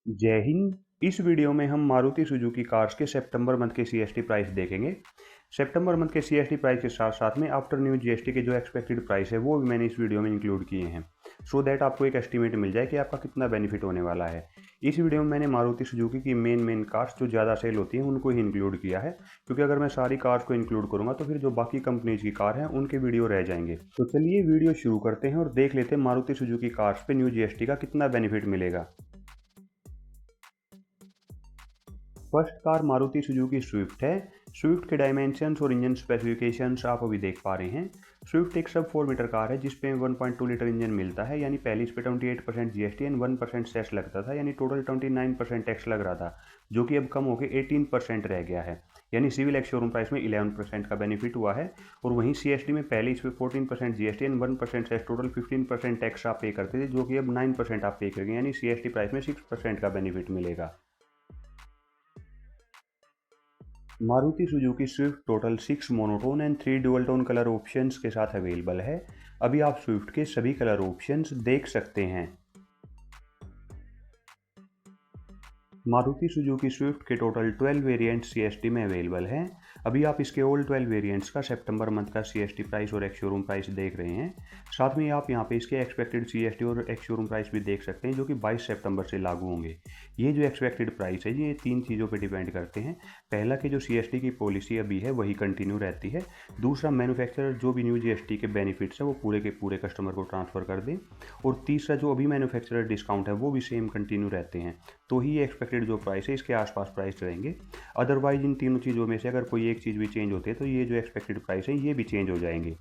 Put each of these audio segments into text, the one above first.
जय हिंद। इस वीडियो में हम मारुति सुजुकी कार्स के सितंबर मंथ के सीएसटी प्राइस देखेंगे। सितंबर मंथ के सीएसटी प्राइस के साथ साथ में आफ्टर न्यू जीएसटी के जो एक्सपेक्टेड प्राइस है वो भी मैंने इस वीडियो में इंक्लूड किए हैं, सो दैट आपको एक एस्टीमेट मिल जाए कि आपका कितना बेनिफिट होने वाला है। इस वीडियो में मैंने मारुति सुजुकी की मेन कार्स जो ज़्यादा सेल होती हैं उनको ही इंक्लूड किया है, क्योंकि अगर मैं सारी कार्स को इंक्लूड करूंगा तो फिर जो बाकी कंपनीज की कार हैं उनके वीडियो रह जाएंगे। तो चलिए वीडियो शुरू करते हैं और देख लेते हैं मारुति सुजुकी कार्स पे न्यू जीएसटी का कितना बेनिफिट मिलेगा। First car Maruti Suzuki Swift है। स्विफ्ट के डायमेंशंस और इंजन स्पेसिफिकेशंस आप अभी देख पा रहे हैं। स्विफ्ट एक सब 4 मीटर कार है जिसपे 1.2 लीटर इंजन मिलता है, यानी पहले इस पे 28% जीएसटी एंड 1% सेस लगता था, यानी टोटल 29% टैक्स लग रहा था, जो कि अब कम होकर 18% रह गया है। यानी सिविल एक्स शोरूम प्राइस में 11% का बेनिफिट हुआ है। और वहीं सीएसटी में पहले इस पे 14% GST and 1% cess, total 15% tax आप पे करते थे, जो कि अब 9% आप पे करेंगे, यानी सीएसटी प्राइस में 6% का बेनिफिट मिलेगा। Maruti Suzuki Swift total 6 monotone and 3 dual tone colour options के साथ अवेलेबल है। अभी आप स्विफ्ट के सभी कलर ऑप्शंस देख सकते हैं। मारुति सुजुकी स्विफ्ट के टोटल 12 वेरिएंट्स सीएसटी में अवेलेबल हैं। अभी आप इसके ऑल 12 वेरिएंट्स का सितंबर मंथ का सीएसटी प्राइस और एक्स शोरूम प्राइस देख रहे हैं। साथ में आप यहाँ पे इसके एक्सपेक्टेड सीएसटी और एक्स शोरूम प्राइस भी देख सकते हैं, जो कि 22 सितंबर से लागू होंगे। ये जो एक्सपेक्टेड प्राइस है ये 3 चीज़ों पर डिपेंड करते हैं। पहला कि जो सीएसटी की पॉलिसी अभी है वही कंटिन्यू रहती है। दूसरा, मैन्युफैक्चरर जो भी न्यू जीएसटी के बेनिफिट्स है वो पूरे के पूरे कस्टमर को ट्रांसफ़र कर दें। और तीसरा, जो अभी मैन्युफैक्चरर डिस्काउंट है वो भी सेम कंटिन्यू रहते हैं, तो ही ये एक्सपेक्टेड जो प्राइस है इसके आसपास प्राइस रहेंगे। अदरवाइज इन तीनों चीज़ों में से अगर कोई एक चीज़ भी चेंज होती है तो ये जो एक्सपेक्टेड प्राइस है ये भी चेंज हो जाएंगे।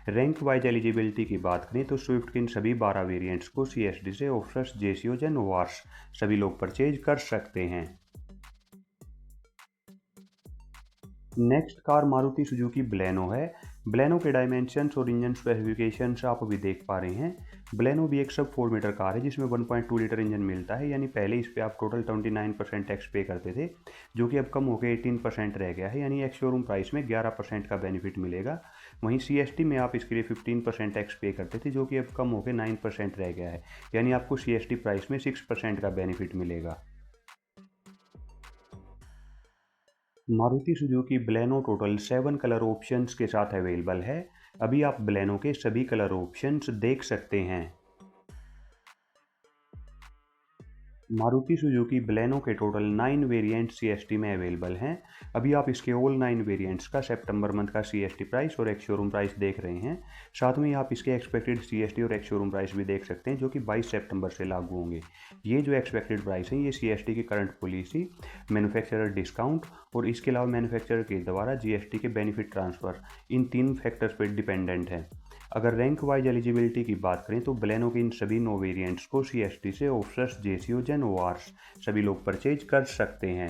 रैंक वाइज एलिजिबिलिटी की बात करें तो स्विफ्ट के इन सभी 12 वेरिएंट्स को सीएसडी से ऑफर्स, जेसीओज एंड वार्स सभी लोग परचेज कर सकते हैं। Next car Maruti Suzuki Baleno है। बलेनो के डायमेंशंस और इंजन स्पेसिफिकेशंस आप अभी देख पा रहे हैं। बलेनो भी एक सब 4 मीटर कार है जिसमें 1.2 लीटर इंजन मिलता है, यानी पहले इस पे आप टोटल 29% टैक्स पे करते थे, जो कि अब कम होकर 18% रह गया है, यानी एक्स शोरूम प्राइस में 11% का बेनिफिट मिलेगा। वहीं सीएसटी में आप इसके लिए 15% टैक्स पे करते थे, जो कि अब कम होकर 9% रह गया है, यानी आपको सीएसटी प्राइस में 6% का बेनिफिट मिलेगा। Maruti Suzuki Baleno total 7 colour options के साथ अवेलेबल है। अभी आप बलेनो के सभी कलर ऑप्शंस देख सकते हैं। मारुति सुजुकी बलेनो के टोटल 9 वेरिएंट सीएसटी में अवेलेबल हैं। अभी आप इसके ऑल 9 वेरिएंट्स का सितंबर मंथ का सीएसटी प्राइस और एक्स शोरूम प्राइस देख रहे हैं। साथ में आप इसके एक्सपेक्टेड सीएसटी और एक्स शोरूम प्राइस भी देख सकते हैं, जो कि 22 सितंबर से लागू होंगे। ये जो एक्सपेक्टेड प्राइस है ये सीएसटी की करंट पॉलिसी, मैन्युफैक्चरर डिस्काउंट और इसके अलावा मैन्युफैक्चरर के द्वारा जीएसटी के बेनिफिट ट्रांसफ़र, इन 3 फैक्टर्स पर डिपेंडेंट है। अगर रैंक वाइज एलिजिबिलिटी की बात करें तो बलेनो के इन सभी 9 वेरिएंट्स को सीएसटी से ऑफर्स, जेसीओज एंड वार्स सभी लोग परचेज कर सकते हैं।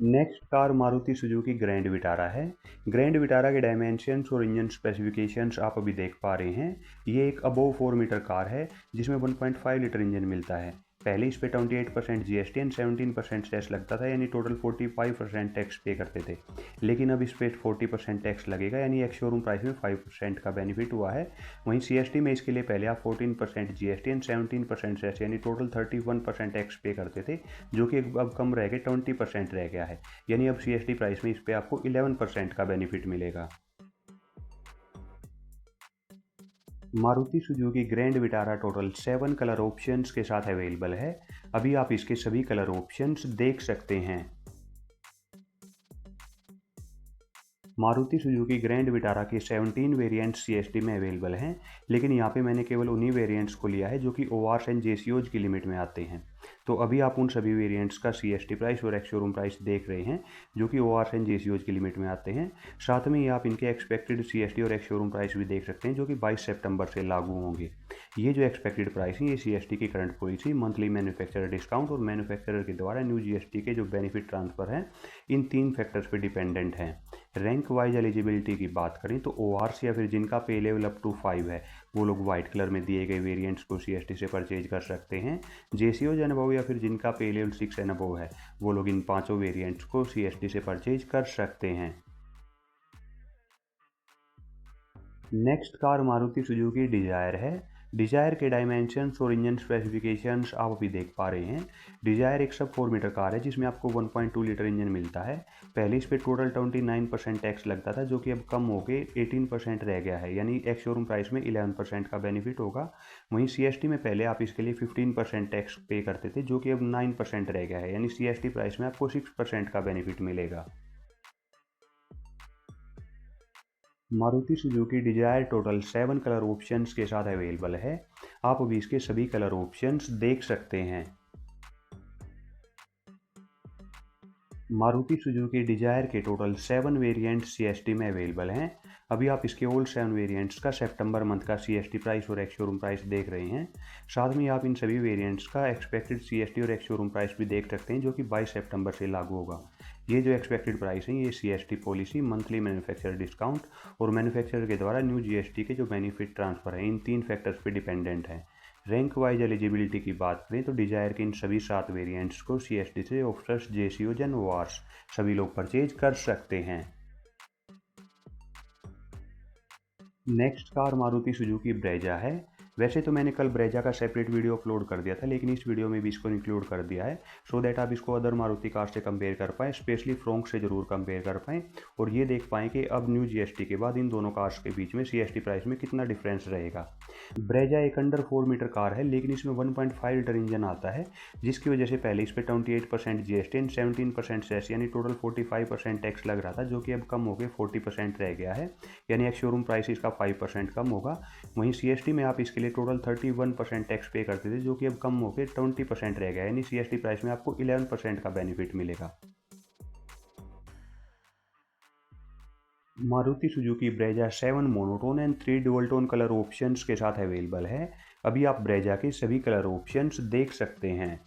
Next car Maruti Suzuki grand Vitara है। ग्रैंड विटारा के डायमेंशंस और इंजन स्पेसिफिकेशंस आप अभी देख पा रहे हैं। ये एक अबोव 4 मीटर कार है जिसमें 1.5 लीटर इंजन मिलता है। पहले इस पे 28% जीएसटी एंड 17% सेस लगता था, यानी टोटल 45% टैक्स पे करते थे। लेकिन अब इस पे 40% टैक्स लगेगा, यानी एक्स शोरूम प्राइस में 5% का बेनिफिट हुआ है। वहीं सीएसटी में इसके लिए पहले आप 14% जीएसटी एंड 17% सेस, यानी टोटल 31% टैक्स पे करते थे, जो कि अब कम रह गए 20% रह गया है। यानी अब सीएसटी प्राइस में इस पे आपको 11% का बेनिफिट मिलेगा। Maruti Suzuki grand Vitara total 7 colour options के साथ अवेलेबल है। अभी आप इसके सभी कलर ऑप्शंस देख सकते हैं। मारुति सुजुकी ग्रैंड विटारा के 17 वेरिएंट्स सीएसटी में अवेलेबल हैं, लेकिन यहाँ पे मैंने केवल उन्हीं वेरिएंट्स को लिया है जो कि ओआरस एंड जेसीओज की लिमिट में आते हैं। तो अभी आप उन सभी वेरिएंट्स का सीएसटी प्राइस और एक्स शोरूम प्राइस देख रहे हैं, जो कि ओआरस एंड जेसीओज की लिमिट में आते हैं। साथ में ही आप इनके एक्सपेक्टेड सीएसटी और एक्स शोरूम प्राइस भी देख सकते हैं, जो कि 22 सितंबर से लागू होंगे। ये जो एक्सपेक्टेड प्राइस है ये सीएसटी की current policy, monthly manufacturer discount और मैन्युफैक्चरर के द्वारा न्यू जीएसटी के जो बेनिफिट ट्रांसफर हैं, इन 3 फैक्टर्स पर डिपेंडेंट हैं। रैंक वाइज एलिजिबिलिटी की बात करें तो ओआरस या फिर जिनका पे लेवल अप टू 5 है वो लोग व्हाइट कलर में दिए गए वेरिएंट्स को सीएसटी से परचेज कर सकते हैं। जेसीओज एंड अबव या फिर जिनका पे लेवल 6 एंड अबव है वो लोग इन पांचों वेरिएंट्स को सीएसटी से परचेज कर सकते हैं। Next car Maruti Suzuki Dzire है। डिजायर के डायमेंशंस और इंजन स्पेसिफिकेशंस आप अभी देख पा रहे हैं। डिजायर एक सब 4 मीटर कार है जिसमें आपको 1.2 लीटर इंजन मिलता है। पहले इस पे टोटल 29% टैक्स लगता था, जो कि अब कम होकर 18% रह गया है, यानी एक्स शोरूम प्राइस में 11% का बेनिफिट होगा। वहीं सीएसटी में पहले आप इसके लिए 15% टैक्स पे करते थे, जो कि अब 9% रह गया है, यानी सीएसटी प्राइस में आपको 6% का बेनिफिट मिलेगा। Maruti Suzuki Dzire total 7 colour options के साथ अवेलेबल है। आप अभी इसके सभी कलर ऑप्शंस देख सकते हैं। मारुति सुजुकी डिजायर के टोटल 7 वेरिएंट्स सीएसटी में अवेलेबल हैं। अभी आप इसके ऑल 7 वेरिएंट्स का सितंबर मंथ का सीएसटी प्राइस और एक्स शोरूम प्राइस देख रहे हैं। साथ में आप इन सभी वेरिएंट्स का एक्सपेक्टेड सीएसटी और एक्स शोरूम प्राइस भी देख सकते हैं, जो कि 22 सितंबर से लागू होगा। ये जो एक्सपेक्टेड प्राइस है, ये CST policy, monthly manufacturer discount और मैन्युफैक्चरर के द्वारा न्यू जीएसटी के जो बेनिफिट ट्रांसफर है, इन 3 फैक्टर्स पे डिपेंडेंट है। रैंक वाइज एलिजिबिलिटी की बात करें तो डिजायर के इन सभी 7 वेरिएंट्स को सीएसटी से ऑफिसर्स, जेसीओ, जनवार्स सभी लोग परचेज कर सकते हैं। Next car Maruti Suzuki Brezza है। वैसे तो मैंने कल ब्रेजा का सेपरेट वीडियो अपलोड कर दिया था, लेकिन इस वीडियो में भी इसको इंक्लूड कर दिया है, सो दैट आप इसको अदर मारुति कार से कंपेयर कर पाएँ, स्पेशली फ्रोंक से ज़रूर कंपेयर कर पाएँ और ये देख पाएँ कि अब न्यू जीएसटी के बाद इन दोनों कार्स के बीच में सीएसटी प्राइस में कितना डिफरेंस रहेगा। ब्रेजा एक अंडर 4 मीटर कार है, लेकिन इसमें 1.5 लीटर इंजन आता है, जिसकी वजह से पहले इस पर 28% जीएसटी एंड 17% सेस यानी टोटल 45% टैक्स लग रहा था, जो कि अब कम हो गया 40% रह गया है, यानी एक्स शोरूम प्राइस इसका 5% कम होगा। वहीं सीएसटी में आप इसके लिए टोटल 31% टैक्स पे करते थे, जो कि अब कम होकर 20% रह गया, यानी सीएसटी प्राइस में आपको 11% का बेनिफिट मिलेगा। Maruti Suzuki Brezza 7 monotone and 3 dual tone colour options के साथ अवेलेबल है। अभी आप ब्रेजा के सभी कलर ऑप्शंस देख सकते हैं।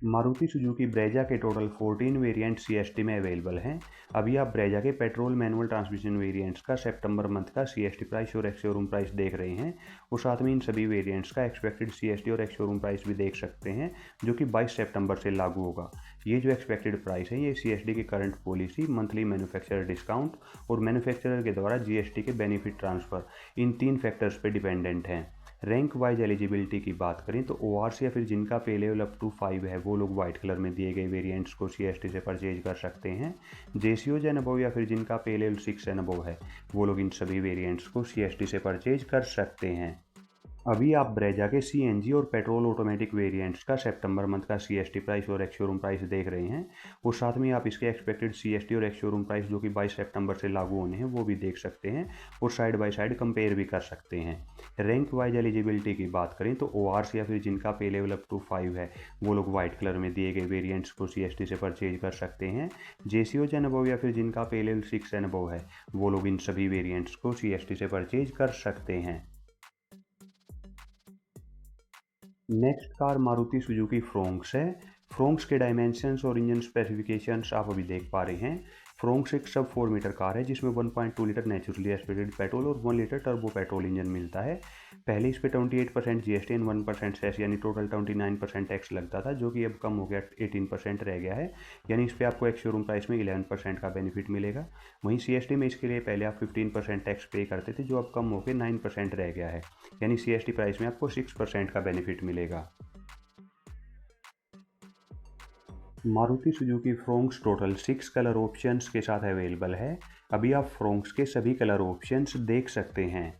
मारुति सुजुकी ब्रेजा के टोटल 14 वेरिएंट सीएसटी में अवेलेबल हैं। अभी आप ब्रेजा के पेट्रोल मैनुअल ट्रांसमिशन वेरिएंट्स का सितंबर मंथ का सीएसटी प्राइस और एक्स शोरूम प्राइस देख रहे हैं और साथ में इन सभी वेरिएंट्स का एक्सपेक्टेड सीएसटी और एक्स शोरूम प्राइस भी देख सकते हैं, जो कि 22 सितंबर से लागू होगा। ये जो एक्सपेक्टेड प्राइस है, ये सीएसडी की current policy, monthly manufacturer discount और मैन्युफैक्चरर के द्वारा जीएसटी के बेनिफिट ट्रांसफर, इन 3 फैक्टर्स पे डिपेंडेंट हैं। रैंक वाइज एलिजिबिलिटी की बात करें तो ओआरसी या फिर जिनका पे लेवल अप टू 5 है, वो लोग वाइट कलर में दिए गए वेरिएंट्स को सीएसटी से परचेज कर सकते हैं। जेसीओ एंड अबव या फिर जिनका पे लेवल 6 एंड अबव है, वो लोग इन सभी वेरिएंट्स को सीएसटी से परचेज कर सकते हैं। अभी आप ब्रेजा के सीएनजी और पेट्रोल ऑटोमेटिक वेरिएंट्स का सितंबर मंथ का सीएसटी प्राइस और एक्स शोरूम प्राइस देख रहे हैं और साथ में आप इसके एक्सपेक्टेड सीएसटी और एक्स शोरूम प्राइस, जो कि 22 सितंबर से लागू होने हैं, वो भी देख सकते हैं और साइड बाय साइड कंपेयर भी कर सकते हैं। रैंक वाइज एलिजिबिलिटी की बात करें तो ओआरसी या फिर जिनका पे लेवल अप टू 5 है, वो लोग व्हाइट कलर में दिए गए वेरिएंट्स को सीएसटी से परचेज कर सकते हैं। जेसीओ एंड अबव या फिर जिनका पे लेवल 6 एंड अबव है, वो लोग इन सभी वेरिएंट्स को सीएसटी से परचेज कर सकते हैं। Next car Maruti Suzuki Fronx है। फ्रोंक्स के डायमेंशंस और इंजन स्पेसिफिकेशंस आप अभी देख पा रहे हैं। फ्रोंक्स एक सब 4 मीटर कार है जिसमें 1.2 लीटर नेचुरली एस्पिरेटेड पेट्रोल और 1 लीटर टर्बो पेट्रोल इंजन मिलता है। पहले इस पे 28% जीएसटी एंड 1% सेस यानी टोटल 29% टैक्स लगता था, जो कि अब कम हो गया 18% रह गया है, यानी इस पे आपको एक्स शोरूम प्राइस में 11% का बेनिफिट मिलेगा। वहीं सीएसटी में इसके लिए पहले आप 15% टैक्स पे करते थे, जो अब कम होकर 9% रह गया है, यानी सीएसटी प्राइस में आपको 6% का बेनिफिट मिलेगा। Maruti Suzuki Fronx total 6 colour options के साथ अवेलेबल है। अभी आप फ्रोंक्स के सभी कलर ऑप्शंस देख सकते हैं।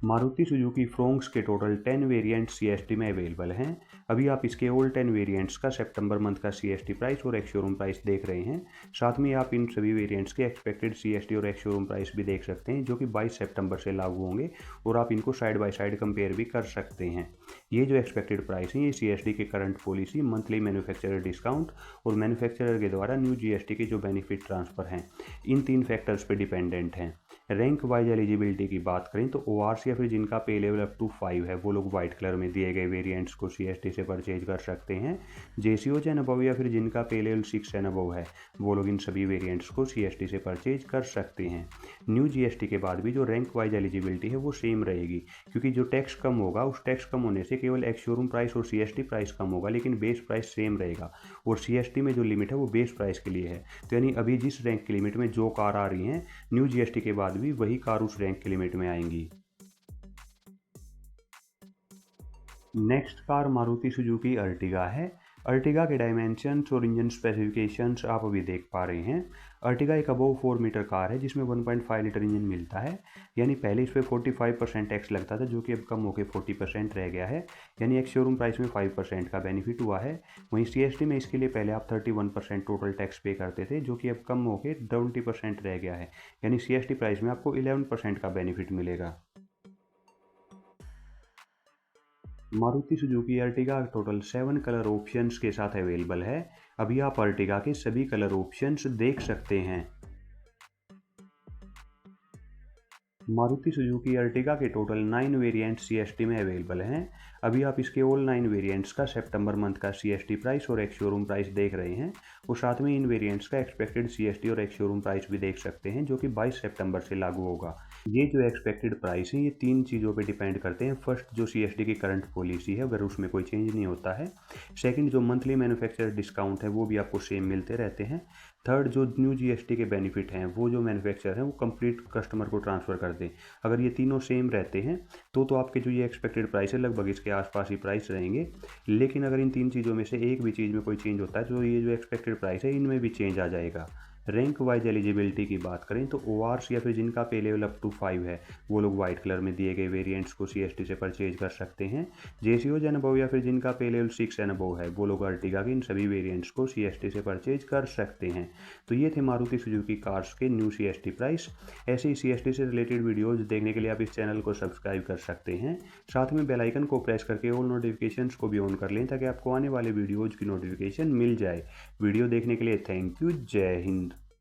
मारुति सुजुकी फ्रोंक्स के टोटल 10 वेरिएंट सीएसटी में अवेलेबल हैं। अभी आप इसके ऑल 10 वेरिएंट्स का सितंबर मंथ का सीएसटी प्राइस और एक्स शोरूम प्राइस देख रहे हैं। साथ में आप इन सभी वेरिएंट्स के एक्सपेक्टेड सीएसटी और एक्स शोरूम प्राइस भी देख सकते हैं, जो कि 22 सितंबर से लागू होंगे और आप इनको साइड बाय साइड कंपेयर भी कर सकते हैं। ये जो एक्सपेक्टेड प्राइस है, ये सीएसडी की current policy, monthly manufacturer discount और मैन्युफैक्चरर के द्वारा न्यू जीएसटी के जो बेनिफिट ट्रांसफर हैं, इन 3 फैक्टर्स पे डिपेंडेंट हैं। रैंक वाइज एलिजिबिलिटी की बात करें तो ओआरस या फिर जिनका पे लेवल अप टू 5 है वो लोग वाइट कलर में दिए गए वेरिएंट्स को सीएसटी से परचेज कर सकते हैं। जेसीओज एंड अबव या फिर जिनका पे लेवल 6 एंड अबव है वो लोग इन सभी वेरिएंट्स को सीएसटी से परचेज कर सकते हैं। न्यू जीएसटी के बाद भी जो रैंक वाइज एलिजिबिलिटी है वो सेम रहेगी, क्योंकि जो टैक्स कम होगा उस टैक्स कम होने से केवल एक्स शोरूम प्राइस और सीएसटी प्राइस कम होगा, लेकिन बेस प्राइस सेम रहेगा। और सीएसटी में जो लिमिट है वो बेस प्राइस के लिए है। तो यानी अभी जिस रैंक की लिमिट में जो कार आ रही हैं, न्यू जीएसटी के बाद भी वही कार उस रैंक की लिमिट में आएंगी। Next car Maruti Suzuki Ertiga है। अर्टिगा के डायमेंशंस और इंजन स्पेसिफिकेशंस आप अभी देख पा रहे हैं। अर्टिगा एक अबव 4 मीटर कार है जिसमें 1.5 लीटर इंजन मिलता है। यानी पहले इस पर 45% टैक्स लगता था, जो कि अब कम होकर 40% रह गया है। यानी एक शोरूम प्राइस में 5% का बेनिफिट हुआ है। वहीं सीएसटी में इसके लिए पहले आप 31% टोटल टैक्स पे करते थे, जो कि अब कम होकर 20% रह गया है। यानी सीएसटी प्राइस में आपको 11% का बेनिफिट मिलेगा। Maruti Suzuki Ertiga total 7 colour options के साथ अवेलेबल है। अभी आप अर्टिगा के सभी कलर ऑप्शंस देख सकते हैं। मारुति सुजुकी अर्टिगा के टोटल 9 वेरिएंट्स सीएसटी में अवेलेबल हैं। अभी आप इसके ऑल 9 वेरिएंट्स का सितंबर मंथ का सीएसटी प्राइस और एक शोरूम प्राइस देख रहे हैं। और साथ में इन वेरिएंट्स का एक्सपेक्टेड सीएसटी और एक शोरूम प्राइस भी देख सकते हैं, जो कि 22 सितंबर से लागू होगा। ये जो एक्सपेक्टेड प्राइस है ये 3 चीज़ों पे डिपेंड करते हैं। फर्स्ट, जो सीएसटी की करंट पॉलिसी है अगर उसमें कोई चेंज नहीं होता है। सेकंड, जो मंथली मैन्युफैक्चरर डिस्काउंट है वो भी आपको सेम मिलते रहते हैं। थर्ड, जो न्यू जीएसटी के बेनिफिट हैं वो जो मैन्युफैक्चरर हैं वो कंप्लीट कस्टमर को ट्रांसफ़र कर दें। अगर ये तीनों सेम रहते हैं तो आपके जो ये एक्सपेक्टेड प्राइस है लगभग इसके आसपास ही प्राइस रहेंगे। लेकिन अगर इन 3 चीज़ों में से एक भी चीज़ में कोई चेंज होता है तो ये जो एक्सपेक्टेड प्राइस है इनमें भी चेंज आ जाएगा। रैंक वाइज एलिजिबिलिटी की बात करें तो ओआरस या फिर जिनका पे लेवल अप टू 5 है वो लोग वाइट कलर में दिए गए वेरिएंट्स को सीएसटी से परचेज कर सकते हैं। जेसीओज एंड अबव या फिर जिनका पे लेवल 6 एंड अबव है वो लोग अर्टिगा के इन सभी वेरिएंट्स को सीएसटी से परचेज कर सकते हैं। तो ये थे मारुति सुजुकी कार्स के न्यू सीएसटी प्राइस। ऐसे ही सीएसटी से रिलेटेड वीडियोज़ देखने के लिए आप इस चैनल को सब्सक्राइब कर सकते हैं। साथ में बेल आइकन को प्रेस करके ऑल नोटिफिकेशंस को भी ऑन कर लें ताकि आपको आने वाले वीडियोज़ की नोटिफिकेशन मिल जाए। वीडियो देखने के लिए थैंक यू। जय हिंद।